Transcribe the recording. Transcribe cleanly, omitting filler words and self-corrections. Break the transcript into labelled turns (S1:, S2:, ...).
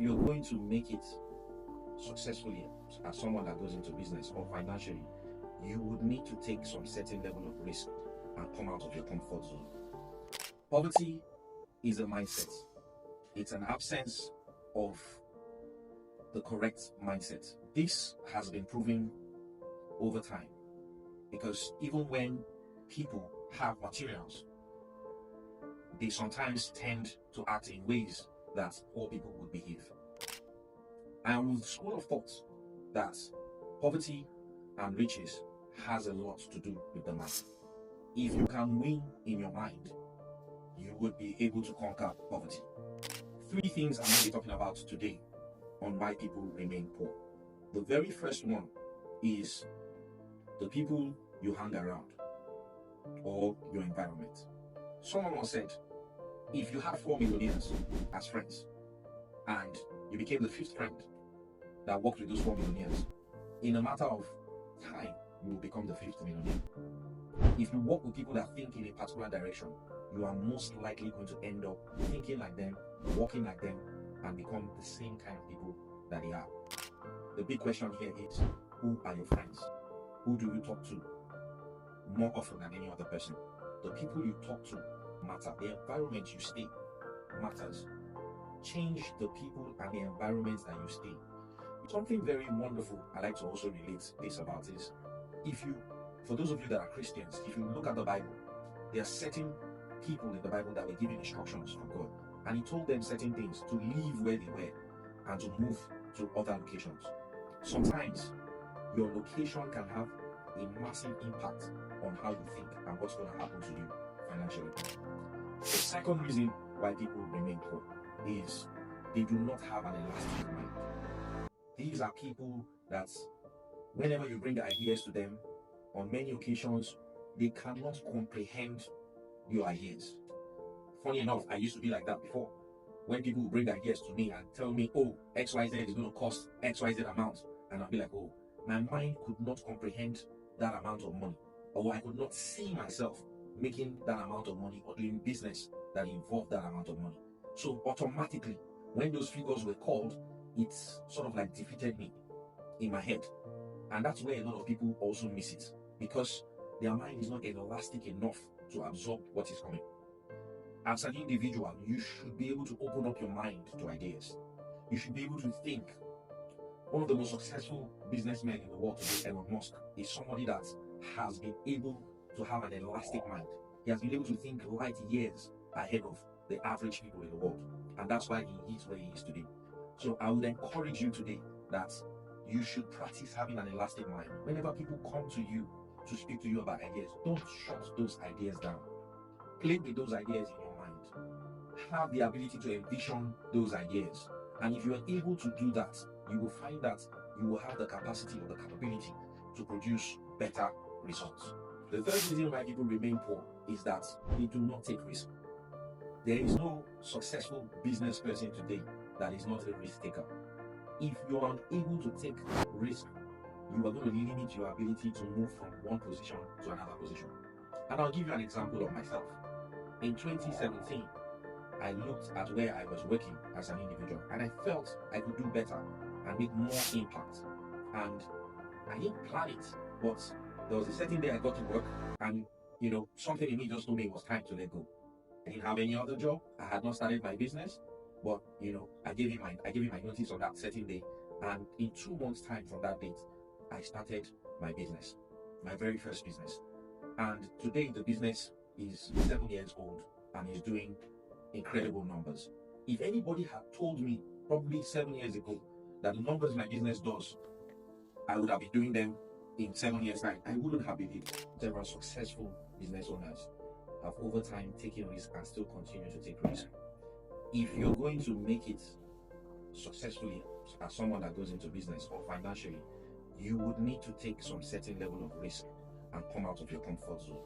S1: you're going to make it successfully as someone that goes into business or financially, you would need to take some certain level of risk and come out of your comfort zone. Poverty is a mindset. It's an absence of the correct mindset. This has been proven over time because even when people have materials, they sometimes tend to act in ways that poor people would behave. I am of the school of thought that poverty and riches has a lot to do with the mind. If you can win in your mind, you would be able to conquer poverty. 3 things I'm going to be talking about today on why people remain poor. The very first one is the people you hang around or your environment. Someone once said, if you have 4 millionaires as friends and you became the 5th friend that worked with those 4 millionaires, in a matter of time, you will become the 5th millionaire. If you work with people that think in a particular direction, you are most likely going to end up thinking like them, walking like them, and become the same kind of people that they are. The big question here is, who are your friends? Who do you talk to more often than any other person? The people you talk to matter. The environment you stay matters. Change the people and the environments that you stay. Something very wonderful I like to also relate this about is, for those of you that are Christians, if you look at the Bible, there are certain people in the Bible that were given instructions from God, and He told them certain things to leave where they were and to move to other locations. Sometimes your location can have a massive impact on how you think and what's going to happen to you financially. The second reason why people remain poor is they do not have an elastic mind. These are people that whenever you bring ideas to them, on many occasions, they cannot comprehend your ideas. Funny enough, I used to be like that before. When people bring ideas to me and tell me, oh, XYZ is going to cost XYZ amount, and I'll be like, oh, my mind could not comprehend that amount of money, or I could not see myself making that amount of money or doing business that involved that amount of money. So automatically, when those figures were called, it sort of like defeated me in my head. And that's where a lot of people also miss it, because their mind is not elastic enough to absorb what is coming. As an individual, you should be able to open up your mind to ideas. You should be able to think. One of the most successful businessmen in the world today, Elon Musk, is somebody that has been able to have an elastic mind. He has been able to think light years ahead of the average people in the world. And that's why he is where he is today. So I would encourage you today that you should practice having an elastic mind. Whenever people come to you to speak to you about ideas, don't shut those ideas down. Play with those ideas in your mind. Have the ability to envision those ideas. And if you are able to do that, you will find that you will have the capacity or the capability to produce better results. The third reason why people remain poor is that they do not take risk. There is no successful business person today that is not a risk taker. If you are unable to take risk, you are going to limit your ability to move from one position to another position. And I'll give you an example of myself. In 2017, I looked at where I was working as an individual, and I felt I could do better and make more impact. And I didn't plan it, but there was a certain day I got to work, and something in me just told me it was time to let go. I didn't have any other job. I had not started my business, but I gave him my notice on that certain day, and in 2 months' time from that date, I started my business, my very first business. And today the business is 7 years old and is doing incredible numbers. If anybody had told me probably 7 years ago that the numbers my business does, I would have been doing them in 7 years' time, I wouldn't have believed. There are successful business owners have over time taken risk and still continue to take risk. If you're going to make it successfully as someone that goes into business or financially, you would need to take some certain level of risk and come out of your comfort zone.